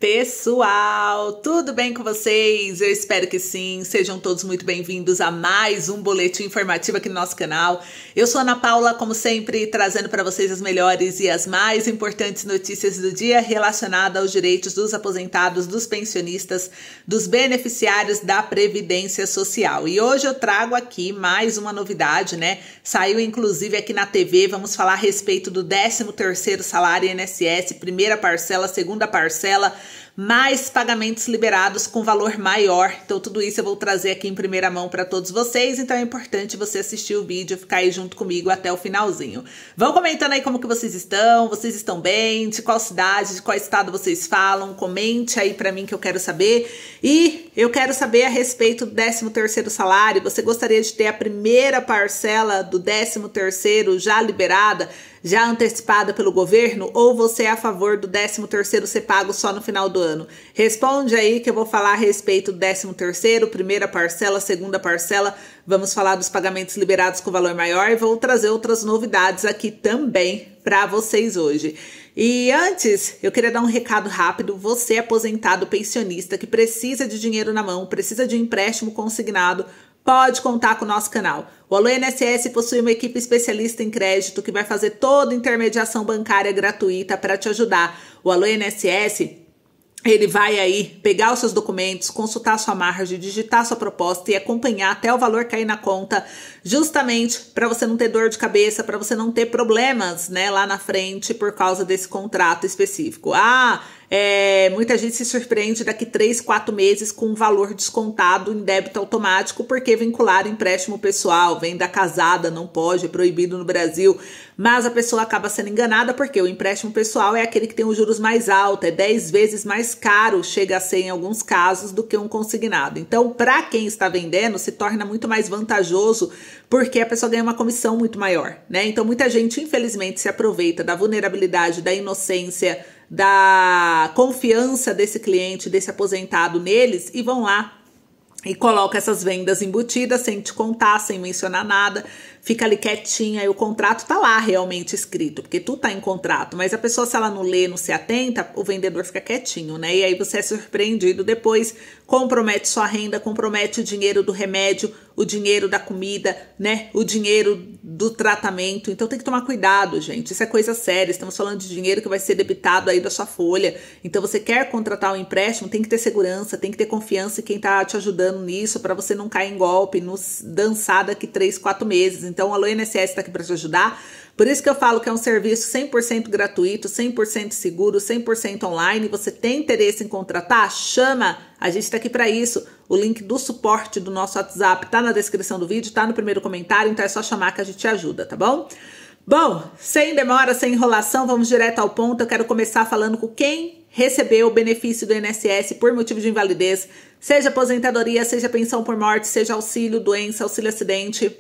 Pessoal, tudo bem com vocês? Eu espero que sim. Sejam todos muito bem-vindos a mais um boletim informativo aqui no nosso canal. Eu sou Ana Paula, como sempre, trazendo para vocês as melhores e as mais importantes notícias do dia relacionadas aos direitos dos aposentados, dos pensionistas, dos beneficiários da Previdência Social. E hoje eu trago aqui mais uma novidade, né? Saiu inclusive aqui na TV, vamos falar a respeito do 13º salário INSS, primeira parcela, segunda parcela, mais pagamentos liberados com valor maior. Então tudo isso eu vou trazer aqui em primeira mão para todos vocês, então é importante você assistir o vídeo, ficar aí junto comigo até o finalzinho. Vão comentando aí como que vocês estão bem, de qual cidade, de qual estado vocês falam, comente aí para mim que eu quero saber. E eu quero saber a respeito do 13º salário, você gostaria de ter a primeira parcela do 13º já liberada, já antecipada pelo governo, ou você é a favor do 13º ser pago só no final do ano? Responde aí que eu vou falar a respeito do 13º, primeira parcela, segunda parcela, vamos falar dos pagamentos liberados com valor maior e vou trazer outras novidades aqui também para vocês hoje. E antes, eu queria dar um recado rápido. Você aposentado, pensionista, que precisa de dinheiro na mão, precisa de um empréstimo consignado, pode contar com o nosso canal. O Alô INSS possui uma equipe especialista em crédito que vai fazer toda a intermediação bancária gratuita para te ajudar. O Alô INSS, ele vai aí pegar os seus documentos, consultar a sua margem, digitar a sua proposta e acompanhar até o valor cair na conta, justamente para você não ter dor de cabeça, para você não ter problemas, né, lá na frente por causa desse contrato específico. Muita gente se surpreende daqui 3, 4 meses com um valor descontado em débito automático porque vincularam empréstimo pessoal, vem da casada, não pode, é proibido no Brasil, mas a pessoa acaba sendo enganada porque o empréstimo pessoal é aquele que tem os juros mais altos, é 10 vezes mais caro, chega a ser em alguns casos do que um consignado. Então, para quem está vendendo, se torna muito mais vantajoso porque a pessoa ganha uma comissão muito maior, né? Então, muita gente, infelizmente, se aproveita da vulnerabilidade, da inocência, da confiança desse cliente, desse aposentado neles e vão lá e coloca essas vendas embutidas sem te contar, sem mencionar nada, fica ali quietinha e o contrato tá lá realmente escrito, porque tu tá em contrato, mas a pessoa, se ela não lê, não se atenta, o vendedor fica quietinho, né? E aí você é surpreendido depois, compromete sua renda, compromete o dinheiro do remédio, o dinheiro da comida, né? O dinheiro do tratamento. Então tem que tomar cuidado, gente. Isso é coisa séria. Estamos falando de dinheiro que vai ser debitado aí da sua folha. Então você quer contratar um empréstimo, tem que ter segurança, tem que ter confiança em quem tá te ajudando nisso, para você não cair em golpe, nos dançar daqui 3, 4 meses. Então, o Alô INSS está aqui para te ajudar. Por isso que eu falo que é um serviço 100% gratuito, 100% seguro, 100% online. Você tem interesse em contratar? Chama! A gente está aqui para isso. O link do suporte do nosso WhatsApp está na descrição do vídeo, está no primeiro comentário, então é só chamar que a gente te ajuda, tá bom? Bom, sem demora, sem enrolação, vamos direto ao ponto. Eu quero começar falando com quem recebeu o benefício do INSS por motivo de invalidez, seja aposentadoria, seja pensão por morte, seja auxílio doença, auxílio acidente,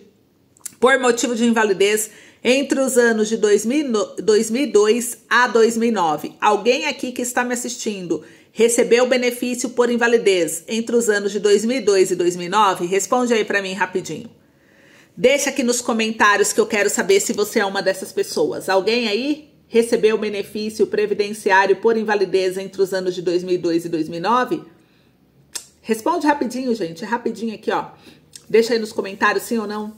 por motivo de invalidez, entre os anos de 2002 a 2009. Alguém aqui que está me assistindo recebeu o benefício por invalidez entre os anos de 2002 e 2009? Responde aí para mim rapidinho. Deixa aqui nos comentários que eu quero saber se você é uma dessas pessoas. Alguém aí recebeu o benefício previdenciário por invalidez entre os anos de 2002 e 2009? Responde rapidinho, gente. É rapidinho aqui, ó. Deixa aí nos comentários sim ou não.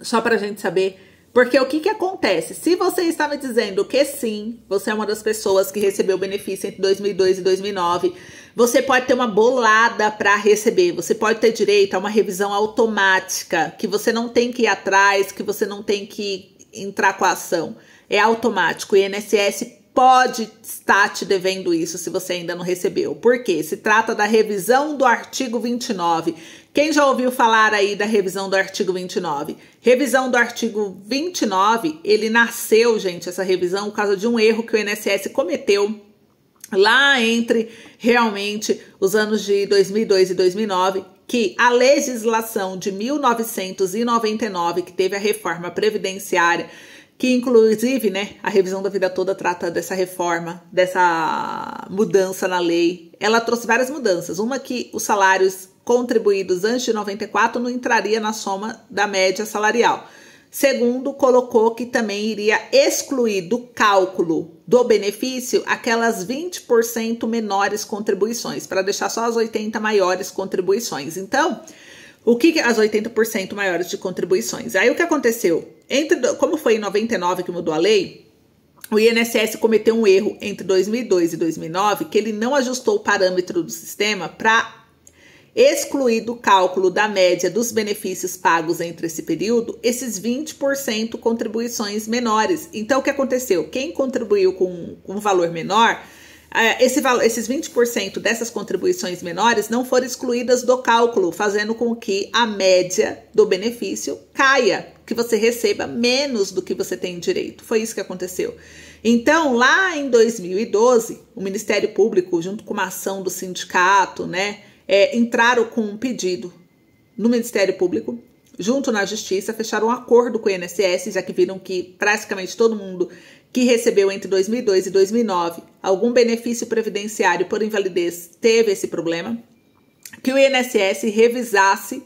Só pra gente saber. Porque o que acontece? Se você está me dizendo que sim, você é uma das pessoas que recebeu o benefício entre 2002 e 2009, você pode ter uma bolada para receber. Você pode ter direito a uma revisão automática, que você não tem que ir atrás, que você não tem que entrar com a ação. É automático. O INSS pode estar te devendo isso se você ainda não recebeu. Por quê? Se trata da revisão do artigo 29. Quem já ouviu falar aí da revisão do artigo 29? Revisão do artigo 29, ele nasceu, gente, essa revisão, por causa de um erro que o INSS cometeu lá entre, realmente, os anos de 2002 e 2009, que a legislação de 1999, que teve a reforma previdenciária, que inclusive, né, a revisão da vida toda trata dessa reforma, dessa mudança na lei. Ela trouxe várias mudanças. Uma que os salários contribuídos antes de 94 não entraria na soma da média salarial. Segundo, colocou que também iria excluir do cálculo do benefício aquelas 20% menores contribuições, para deixar só as 80% maiores contribuições. Então, o que as 80% maiores de contribuições? Aí o que aconteceu? Como foi em 99 que mudou a lei, o INSS cometeu um erro entre 2002 e 2009, que ele não ajustou o parâmetro do sistema para excluir do cálculo da média dos benefícios pagos entre esse período, esses 20% contribuições menores. Então, o que aconteceu? Quem contribuiu com um valor menor, esses 20% dessas contribuições menores não foram excluídas do cálculo, fazendo com que a média do benefício caia, que você receba menos do que você tem direito. Foi isso que aconteceu. Então, lá em 2012, o Ministério Público, junto com uma ação do sindicato, entraram com um pedido no Ministério Público, junto na Justiça, fecharam um acordo com o INSS, já que viram que praticamente todo mundo que recebeu entre 2002 e 2009 algum benefício previdenciário por invalidez teve esse problema, que o INSS revisasse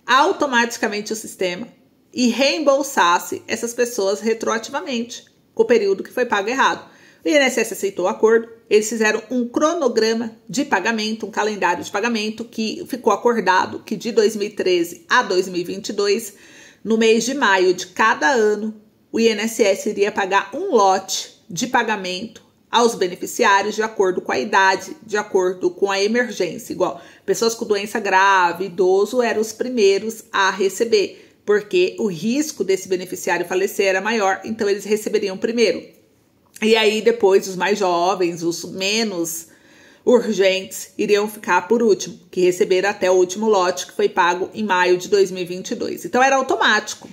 automaticamente o sistema e reembolsasse essas pessoas retroativamente com o período que foi pago errado. O INSS aceitou o acordo, eles fizeram um cronograma de pagamento, um calendário de pagamento que ficou acordado que de 2013 a 2022, no mês de maio de cada ano, o INSS iria pagar um lote de pagamento aos beneficiários de acordo com a idade, de acordo com a emergência. Igual, pessoas com doença grave, idoso eram os primeiros a receber, porque o risco desse beneficiário falecer era maior, então eles receberiam primeiro. E aí depois os mais jovens, os menos urgentes, iriam ficar por último, que receberam até o último lote que foi pago em maio de 2022. Então era automático,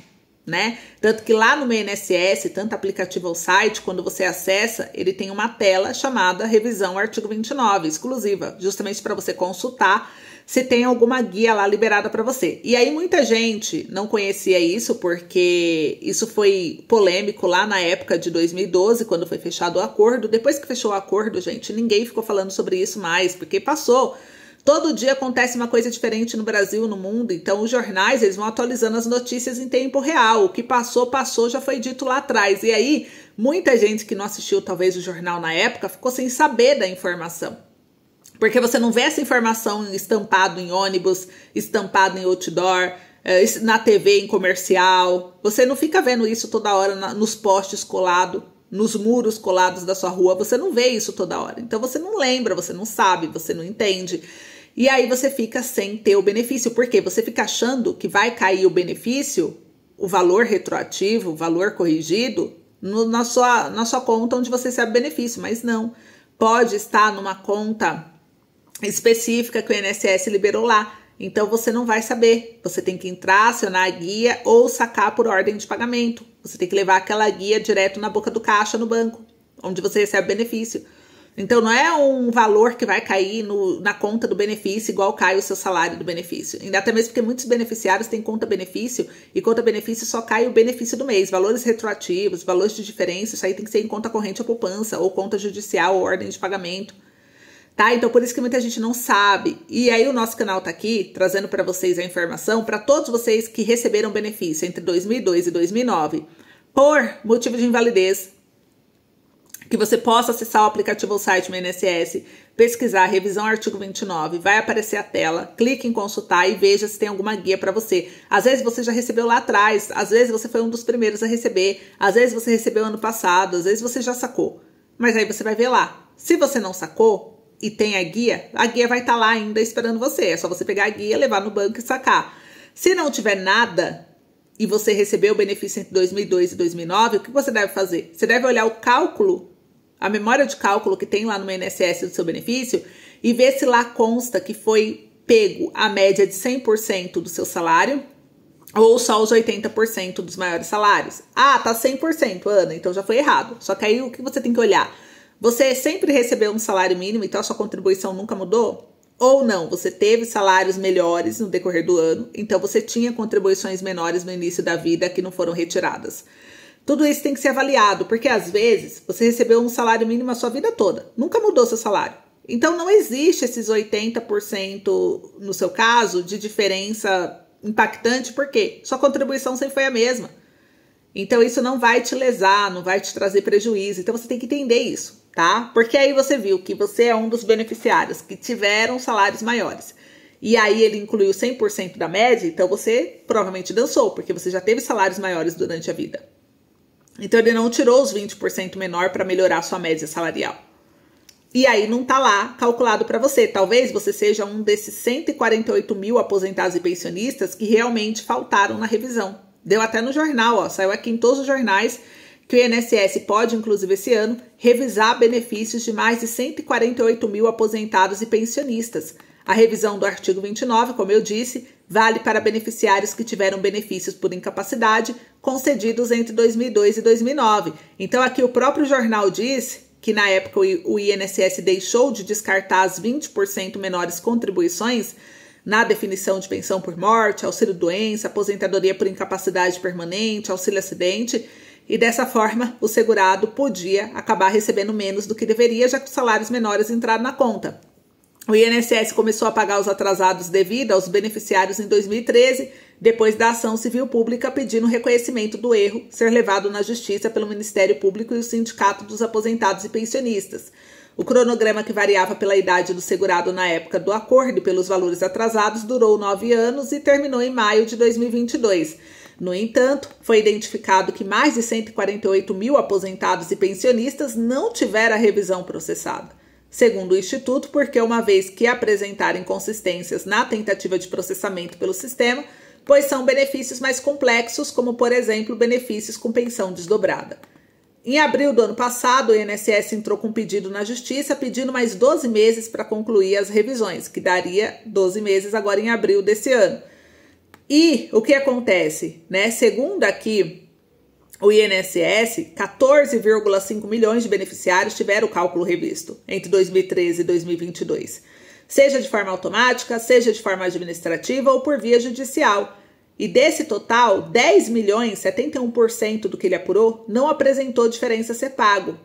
né? Tanto que lá no meu INSS, tanto aplicativo ou site, quando você acessa, ele tem uma tela chamada Revisão Artigo 29, exclusiva, justamente para você consultar se tem alguma guia lá liberada para você. E aí muita gente não conhecia isso, porque isso foi polêmico lá na época de 2012, quando foi fechado o acordo. Depois que fechou o acordo, gente, ninguém ficou falando sobre isso mais, porque passou. Todo dia acontece uma coisa diferente no Brasil, no mundo, então os jornais eles vão atualizando as notícias em tempo real. O que passou, já foi dito lá atrás. E aí, muita gente que não assistiu talvez o jornal na época ficou sem saber da informação. Porque você não vê essa informação estampado em ônibus, estampado em outdoor, na TV, em comercial. Você não fica vendo isso toda hora nos postes colados, nos muros colados da sua rua. Você não vê isso toda hora. Então você não lembra, você não sabe, você não entende. E aí você fica sem ter o benefício. Por quê? Você fica achando que vai cair o benefício, o valor retroativo, o valor corrigido, na sua conta onde você recebe o benefício. Mas não. Pode estar numa conta específica que o INSS liberou lá. Então você não vai saber. Você tem que entrar, acionar a guia ou sacar por ordem de pagamento. Você tem que levar aquela guia direto na boca do caixa no banco, onde você recebe o benefício. Então não é um valor que vai cair na conta do benefício igual cai o seu salário do benefício. Ainda até mesmo porque muitos beneficiários têm conta benefício e conta benefício só cai o benefício do mês. Valores retroativos, valores de diferença, isso aí tem que ser em conta corrente ou poupança, ou conta judicial ou ordem de pagamento. Tá? Então, por isso que muita gente não sabe. E aí o nosso canal tá aqui, trazendo para vocês a informação, para todos vocês que receberam benefício entre 2002 e 2009, por motivo de invalidez, que você possa acessar o aplicativo ou site do INSS, pesquisar Revisão Artigo 29, vai aparecer a tela, clique em consultar e veja se tem alguma guia para você. Às vezes você já recebeu lá atrás, às vezes você foi um dos primeiros a receber, às vezes você recebeu ano passado, às vezes você já sacou. Mas aí você vai ver lá. Se você não sacou e tem a guia vai estar lá ainda esperando você. É só você pegar a guia, levar no banco e sacar. Se não tiver nada e você recebeu o benefício entre 2002 e 2009, o que você deve fazer? Você deve olhar o cálculo, a memória de cálculo que tem lá no INSS do seu benefício e ver se lá consta que foi pego a média de 100% do seu salário ou só os 80% dos maiores salários. Ah, tá 100%, Ana, então já foi errado. Só que aí o que você tem que olhar? Você sempre recebeu um salário mínimo, então a sua contribuição nunca mudou? Ou não, você teve salários melhores no decorrer do ano, então você tinha contribuições menores no início da vida que não foram retiradas. Tudo isso tem que ser avaliado, porque às vezes você recebeu um salário mínimo a sua vida toda, nunca mudou seu salário. Então não existe esses 80% no seu caso de diferença impactante, porque sua contribuição sempre foi a mesma. Então isso não vai te lesar, não vai te trazer prejuízo. Então você tem que entender isso, tá? Porque aí você viu que você é um dos beneficiários que tiveram salários maiores. E aí ele incluiu 100% da média, então você provavelmente dançou, porque você já teve salários maiores durante a vida. Então ele não tirou os 20% menor para melhorar a sua média salarial. E aí não tá lá calculado para você. Talvez você seja um desses 148 mil aposentados e pensionistas que realmente faltaram na revisão. Deu até no jornal, ó, saiu aqui em todos os jornais que o INSS pode, inclusive esse ano, revisar benefícios de mais de 148 mil aposentados e pensionistas. A revisão do artigo 29, como eu disse, vale para beneficiários que tiveram benefícios por incapacidade concedidos entre 2002 e 2009. Então aqui o próprio jornal diz que na época o INSS deixou de descartar as 20% menores contribuições na definição de pensão por morte, auxílio-doença, aposentadoria por incapacidade permanente, auxílio-acidente, e dessa forma o segurado podia acabar recebendo menos do que deveria, já que os salários menores entraram na conta. O INSS começou a pagar os atrasados devido aos beneficiários em 2013, depois da ação civil pública pedindo reconhecimento do erro ser levado na justiça pelo Ministério Público e o Sindicato dos Aposentados e Pensionistas. O cronograma, que variava pela idade do segurado na época do acordo e pelos valores atrasados, durou 9 anos e terminou em maio de 2022. No entanto, foi identificado que mais de 148 mil aposentados e pensionistas não tiveram a revisão processada. Segundo o Instituto, porque uma vez que apresentarem inconsistências na tentativa de processamento pelo sistema, pois são benefícios mais complexos, como, por exemplo, benefícios com pensão desdobrada. Em abril do ano passado, o INSS entrou com um pedido na Justiça, pedindo mais 12 meses para concluir as revisões, que daria 12 meses agora em abril desse ano. E o que acontece, né? Segundo aqui o INSS, 14,5 milhões de beneficiários tiveram o cálculo revisto entre 2013 e 2022, seja de forma automática, seja de forma administrativa ou por via judicial. E desse total, 10 milhões, 71% do que ele apurou, não apresentou diferença a ser pago.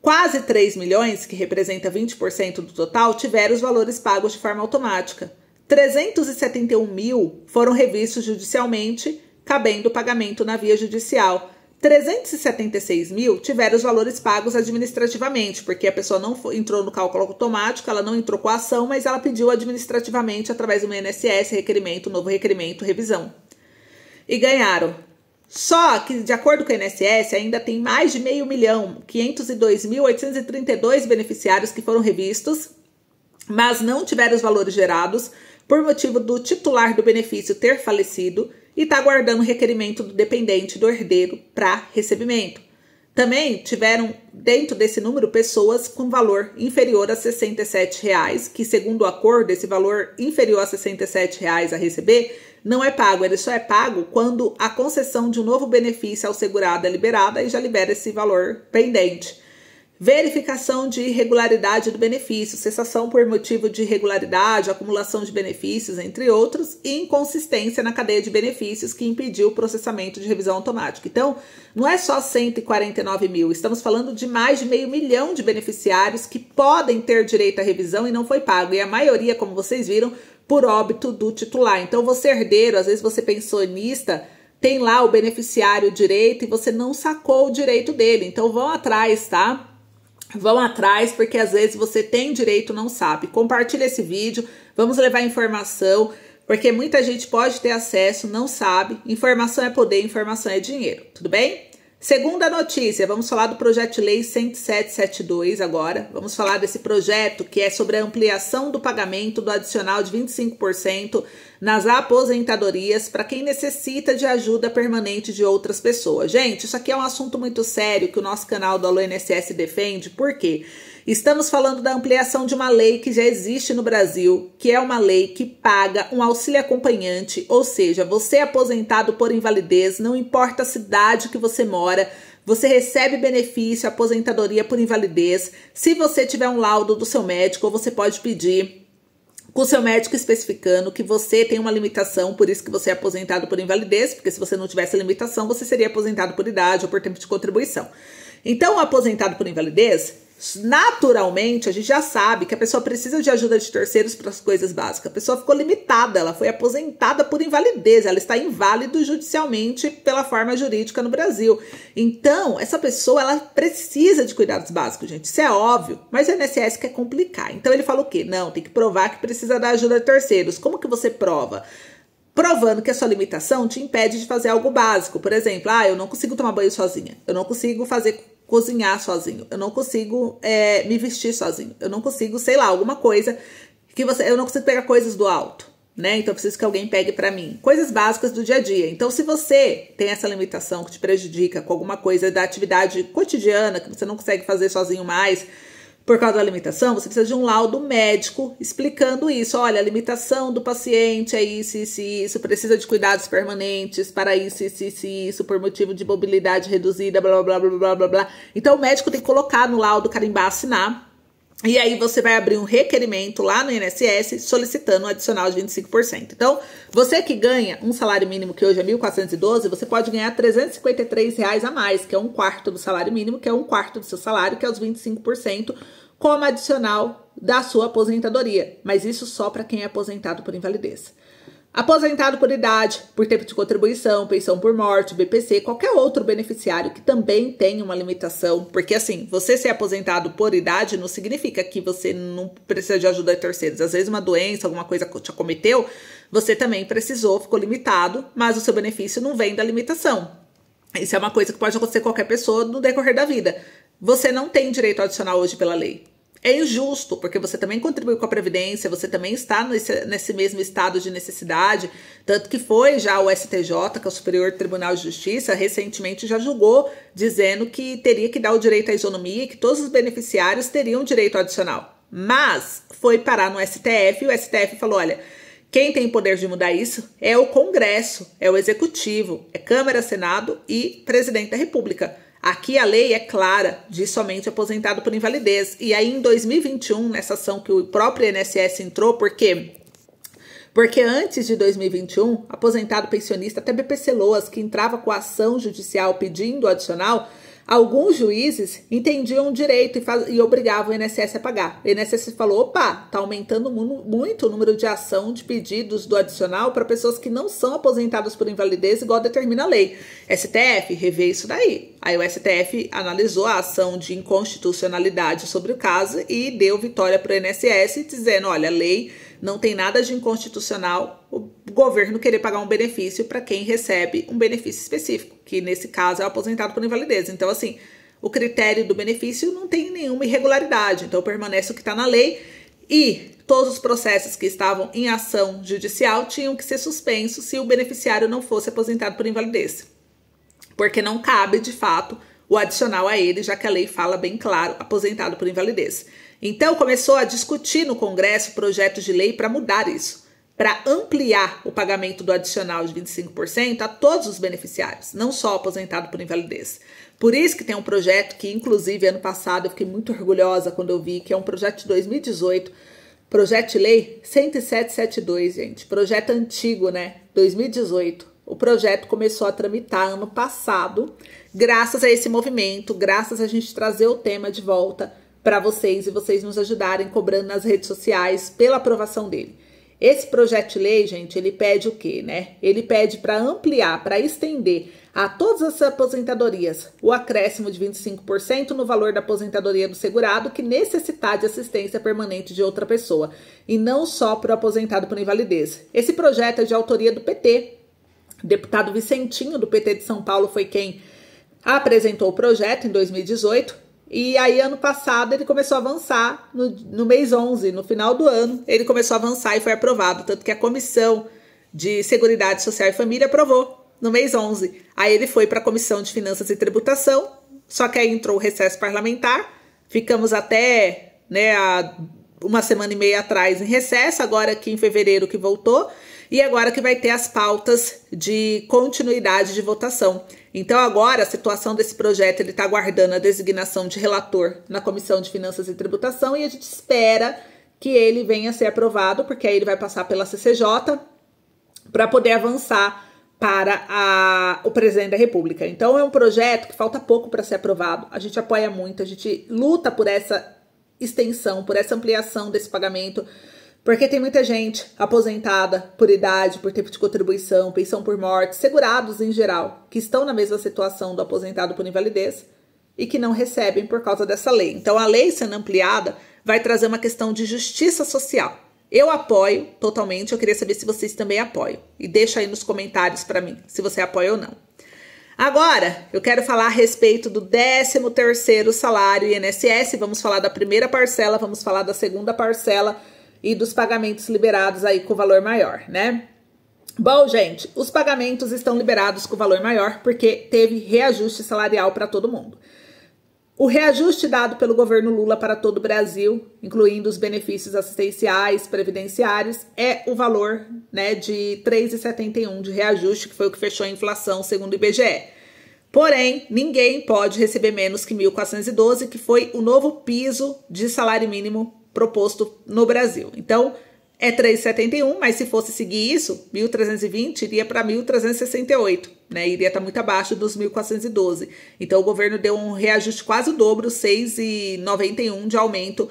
Quase 3 milhões, que representa 20% do total, tiveram os valores pagos de forma automática. 371 mil foram revistos judicialmente, cabendo o pagamento na via judicial. 376 mil tiveram os valores pagos administrativamente, porque a pessoa não entrou no cálculo automático, ela não entrou com a ação, mas ela pediu administrativamente através do INSS, requerimento, novo requerimento, revisão. E ganharam. Só que, de acordo com o INSS, ainda tem mais de 500 milhão, 502.832 beneficiários que foram revistos, mas não tiveram os valores gerados por motivo do titular do benefício ter falecido e está aguardando o requerimento do dependente do herdeiro para recebimento. Também tiveram, dentro desse número, pessoas com valor inferior a R$ 67,00, que, segundo o acordo, esse valor inferior a R$ 67,00 a receber não é pago. Ele só é pago quando a concessão de um novo benefício ao segurado é liberada e já libera esse valor pendente. Verificação de irregularidade do benefício, cessação por motivo de irregularidade, acumulação de benefícios, entre outros, e inconsistência na cadeia de benefícios que impediu o processamento de revisão automática. Então, não é só 149 mil, estamos falando de mais de 500 milhão de beneficiários que podem ter direito à revisão e não foi pago. E a maioria, como vocês viram, por óbito do titular. Então, você herdeiro, às vezes você pensionista, tem lá o beneficiário direito e você não sacou o direito dele. Então, vão atrás, tá? Vão atrás, porque às vezes você tem direito e não sabe. Compartilha esse vídeo, vamos levar informação, porque muita gente pode ter acesso, não sabe. Informação é poder, informação é dinheiro, tudo bem? Segunda notícia, vamos falar do projeto de lei 10772 agora. Vamos falar desse projeto que é sobre a ampliação do pagamento do adicional de 25% nas aposentadorias para quem necessita de ajuda permanente de outras pessoas. Gente, isso aqui é um assunto muito sério que o nosso canal do Alô INSS defende, por quê? Estamos falando da ampliação de uma lei que já existe no Brasil, que é uma lei que paga um auxílio acompanhante, ou seja, você é aposentado por invalidez, não importa a cidade que você mora, você recebe benefício, aposentadoria por invalidez. Se você tiver um laudo do seu médico, você pode pedir com o seu médico especificando que você tem uma limitação, por isso que você é aposentado por invalidez, porque se você não tivesse limitação, você seria aposentado por idade ou por tempo de contribuição. Então, o aposentado por invalidez, Naturalmente, a gente já sabe que a pessoa precisa de ajuda de terceiros para as coisas básicas. A pessoa ficou limitada, ela foi aposentada por invalidez, ela está inválido judicialmente pela forma jurídica no Brasil. Então, essa pessoa, ela precisa de cuidados básicos, gente. Isso é óbvio, mas o INSS quer complicar. Então, ele fala o quê? Não, tem que provar que precisa da ajuda de terceiros. Como que você prova? Provando que a sua limitação te impede de fazer algo básico. Por exemplo, eu não consigo tomar banho sozinha, eu não consigo cozinhar sozinho, eu não consigo me vestir sozinho, eu não consigo, sei lá, alguma coisa que eu não consigo pegar coisas do alto, né? Então eu preciso que alguém pegue pra mim. Coisas básicas do dia a dia. Então se você tem essa limitação que te prejudica com alguma coisa da atividade cotidiana, que você não consegue fazer sozinho mais, por causa da limitação, você precisa de um laudo médico explicando isso. Olha, a limitação do paciente é isso, precisa de cuidados permanentes para isso, por motivo de mobilidade reduzida, blá, blá, blá, blá, blá, blá. Então, o médico tem que colocar no laudo, carimbar, assinar. E aí, você vai abrir um requerimento lá no INSS solicitando um adicional de 25%. Então, você que ganha um salário mínimo que hoje é R$ 1.412, você pode ganhar R$ 353 a mais, que é um quarto do salário mínimo, que é um quarto do seu salário, que é os 25%, como adicional da sua aposentadoria. Mas isso só para quem é aposentado por invalidez. Aposentado por idade, por tempo de contribuição, pensão por morte, BPC, qualquer outro beneficiário que também tem uma limitação, porque assim, você ser aposentado por idade não significa que você não precisa de ajuda de terceiros. Às vezes uma doença, alguma coisa te acometeu, você também precisou, ficou limitado, mas o seu benefício não vem da limitação. Isso é uma coisa que pode acontecer com qualquer pessoa no decorrer da vida. Você não tem direito adicional hoje pela lei. É injusto, porque você também contribuiu com a Previdência, você também está nesse mesmo estado de necessidade, tanto que foi já o STJ, que é o Superior Tribunal de Justiça, recentemente já julgou, dizendo que teria que dar o direito à isonomia e que todos os beneficiários teriam direito adicional. Mas foi parar no STF e o STF falou, olha, quem tem poder de mudar isso é o Congresso, é o Executivo, é Câmara, Senado e Presidente da República. Aqui a lei é clara, diz somente aposentado por invalidez. E aí em 2021, nessa ação que o próprio INSS entrou, por quê? Porque antes de 2021, aposentado pensionista, até BPC Loas, que entrava com a ação judicial pedindo adicional, alguns juízes entendiam o direito e obrigavam o INSS a pagar. O INSS falou, opa, tá aumentando muito o número de ação de pedidos do adicional para pessoas que não são aposentadas por invalidez, igual determina a lei. STF, revê isso daí. Aí o STF analisou a ação de inconstitucionalidade sobre o caso e deu vitória para o INSS, dizendo, olha, a lei não tem nada de inconstitucional o governo querer pagar um benefício para quem recebe um benefício específico, que nesse caso é o aposentado por invalidez. Então, assim, o critério do benefício não tem nenhuma irregularidade, então permanece o que está na lei e todos os processos que estavam em ação judicial tinham que ser suspensos se o beneficiário não fosse aposentado por invalidez, porque não cabe, de fato, o adicional a ele, já que a lei fala bem claro, aposentado por invalidez. Então, começou a discutir no Congresso projetos de lei para mudar isso, para ampliar o pagamento do adicional de 25% a todos os beneficiários, não só aposentado por invalidez. Por isso que tem um projeto que, inclusive, ano passado eu fiquei muito orgulhosa quando eu vi, que é um projeto de 2018, projeto de lei 10772, gente, projeto antigo, né, 2018. O projeto começou a tramitar ano passado, graças a esse movimento, graças a gente trazer o tema de volta para vocês e vocês nos ajudarem cobrando nas redes sociais pela aprovação dele. Esse projeto de lei, gente, ele pede o quê, né? Ele pede para ampliar, para estender a todas as aposentadorias o acréscimo de 25% no valor da aposentadoria do segurado que necessitar de assistência permanente de outra pessoa, e não só para o aposentado por invalidez. Esse projeto é de autoria do PT. O deputado Vicentinho, do PT de São Paulo, foi quem apresentou o projeto em 2018. E aí, ano passado, ele começou a avançar no mês 11, no final do ano, ele começou a avançar e foi aprovado. Tanto que a Comissão de Seguridade Social e Família aprovou no mês 11. Aí ele foi para a Comissão de Finanças e Tributação, só que aí entrou o recesso parlamentar, ficamos até há uma semana e meia atrás em recesso, agora aqui em fevereiro que voltou, e agora que vai ter as pautas de continuidade de votação. Então agora a situação desse projeto, ele está aguardando a designação de relator na Comissão de Finanças e Tributação e a gente espera que ele venha a ser aprovado, porque aí ele vai passar pela CCJ para poder avançar para o presidente da República. Então é um projeto que falta pouco para ser aprovado. A gente apoia muito, a gente luta por essa extensão, por essa ampliação desse pagamento, porque tem muita gente aposentada por idade, por tempo de contribuição, pensão por morte, segurados em geral, que estão na mesma situação do aposentado por invalidez e que não recebem por causa dessa lei. Então a lei sendo ampliada vai trazer uma questão de justiça social. Eu apoio totalmente, eu queria saber se vocês também apoiam. E deixa aí nos comentários para mim, se você apoia ou não. Agora, eu quero falar a respeito do 13º salário INSS, vamos falar da primeira parcela, vamos falar da segunda parcela e dos pagamentos liberados aí com valor maior, né? Bom, gente, os pagamentos estão liberados com valor maior porque teve reajuste salarial para todo mundo. O reajuste dado pelo governo Lula para todo o Brasil, incluindo os benefícios assistenciais, previdenciários, é o valor, né, de 3,71 de reajuste, que foi o que fechou a inflação, segundo o IBGE. Porém, ninguém pode receber menos que 1.412, que foi o novo piso de salário mínimo proposto no Brasil. Então, é 3,71, mas se fosse seguir isso, 1.320 iria para 1.368, né? Iria estar muito abaixo dos 1.412. Então, o governo deu um reajuste quase o dobro, 6,91 de aumento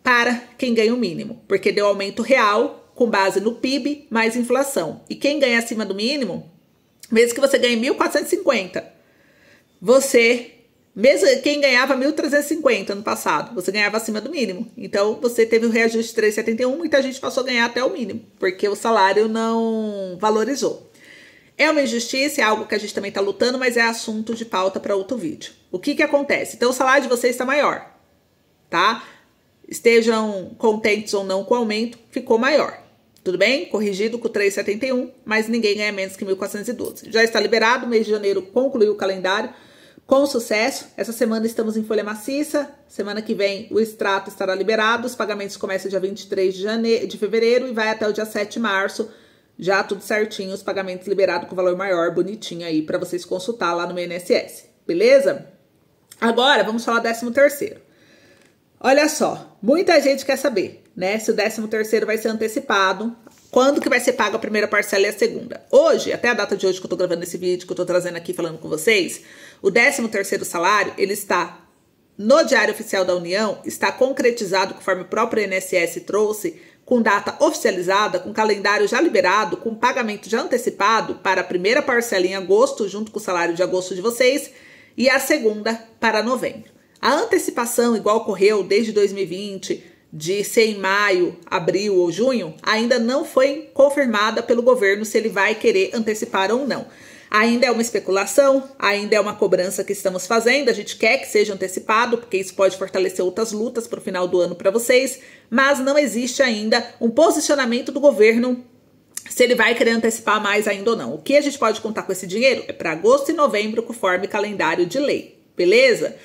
para quem ganha o mínimo, porque deu aumento real com base no PIB mais inflação. E quem ganha acima do mínimo, mesmo que você ganhe 1.450, mesmo quem ganhava 1.350 ano passado, você ganhava acima do mínimo. Então, você teve o reajuste de 3,71, muita gente passou a ganhar até o mínimo, porque o salário não valorizou. É uma injustiça, é algo que a gente também está lutando, mas é assunto de pauta para outro vídeo. O que acontece? Então, o salário de vocês está maior, tá? Estejam contentes ou não com o aumento, ficou maior. Tudo bem? Corrigido com 3,71, mas ninguém ganha menos que 1.412. Já está liberado, mês de janeiro concluiu o calendário, com sucesso. Essa semana estamos em folha maciça, semana que vem o extrato estará liberado, os pagamentos começam dia 23 de fevereiro e vai até o dia 7 de março, já tudo certinho, os pagamentos liberados com valor maior, bonitinho aí, para vocês consultar lá no INSS, beleza? Agora, vamos falar do 13º. Olha só, muita gente quer saber, né, se o 13º vai ser antecipado, quando que vai ser paga a primeira parcela e a segunda. Hoje, até a data de hoje que eu tô gravando esse vídeo, que eu tô trazendo aqui falando com vocês, o 13º salário, ele está no Diário Oficial da União, está concretizado, conforme o próprio INSS trouxe, com data oficializada, com calendário já liberado, com pagamento já antecipado para a primeira parcela em agosto, junto com o salário de agosto de vocês, e a segunda para novembro. A antecipação, igual ocorreu desde 2020, de ser em maio, abril ou junho, ainda não foi confirmada pelo governo se ele vai querer antecipar ou não. Ainda é uma especulação, ainda é uma cobrança que estamos fazendo, a gente quer que seja antecipado, porque isso pode fortalecer outras lutas para o final do ano para vocês, mas não existe ainda um posicionamento do governo se ele vai querer antecipar mais ainda ou não. O que a gente pode contar com esse dinheiro é para agosto e novembro, conforme calendário de lei, beleza?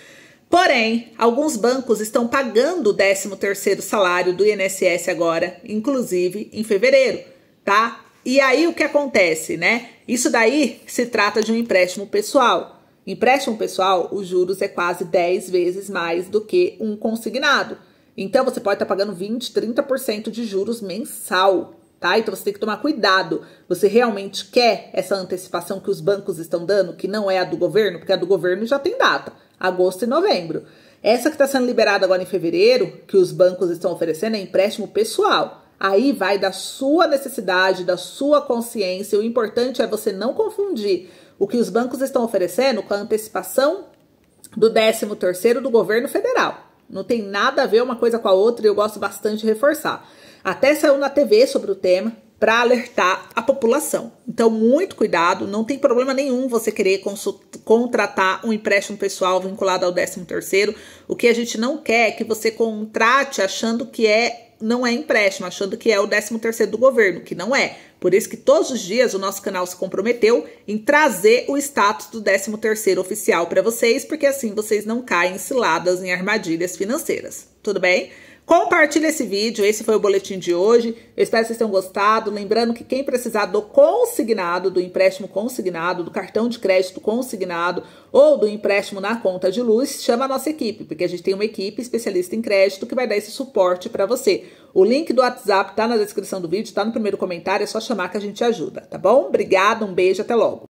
Porém, alguns bancos estão pagando o 13º salário do INSS agora, inclusive em fevereiro, tá? E aí o que acontece, né? Isso daí se trata de um empréstimo pessoal. Empréstimo pessoal, os juros é quase 10 vezes mais do que um consignado. Então você pode estar pagando 20, 30% de juros mensal, tá? Então você tem que tomar cuidado. Você realmente quer essa antecipação que os bancos estão dando, que não é a do governo? Porque a do governo já tem data. Agosto e novembro. Essa que está sendo liberada agora em fevereiro, que os bancos estão oferecendo, é empréstimo pessoal. Aí vai da sua necessidade, da sua consciência. O importante é você não confundir o que os bancos estão oferecendo com a antecipação do 13º do governo federal. Não tem nada a ver uma coisa com a outra e eu gosto bastante de reforçar. Até saiu na TV sobre o tema, para alertar a população. Então, muito cuidado, não tem problema nenhum você querer contratar um empréstimo pessoal vinculado ao 13º. O que a gente não quer é que você contrate achando que não é empréstimo, achando que é o 13º do governo, que não é. Por isso que todos os dias o nosso canal se comprometeu em trazer o status do 13º oficial para vocês, porque assim vocês não caem em ciladas, em armadilhas financeiras. Tudo bem? Compartilha esse vídeo, esse foi o boletim de hoje. Eu espero que vocês tenham gostado. Lembrando que quem precisar do consignado, do empréstimo consignado, do cartão de crédito consignado ou do empréstimo na conta de luz, chama a nossa equipe, porque a gente tem uma equipe especialista em crédito que vai dar esse suporte para você. O link do WhatsApp tá na descrição do vídeo, tá no primeiro comentário, é só chamar que a gente ajuda, tá bom? Obrigada, um beijo, até logo.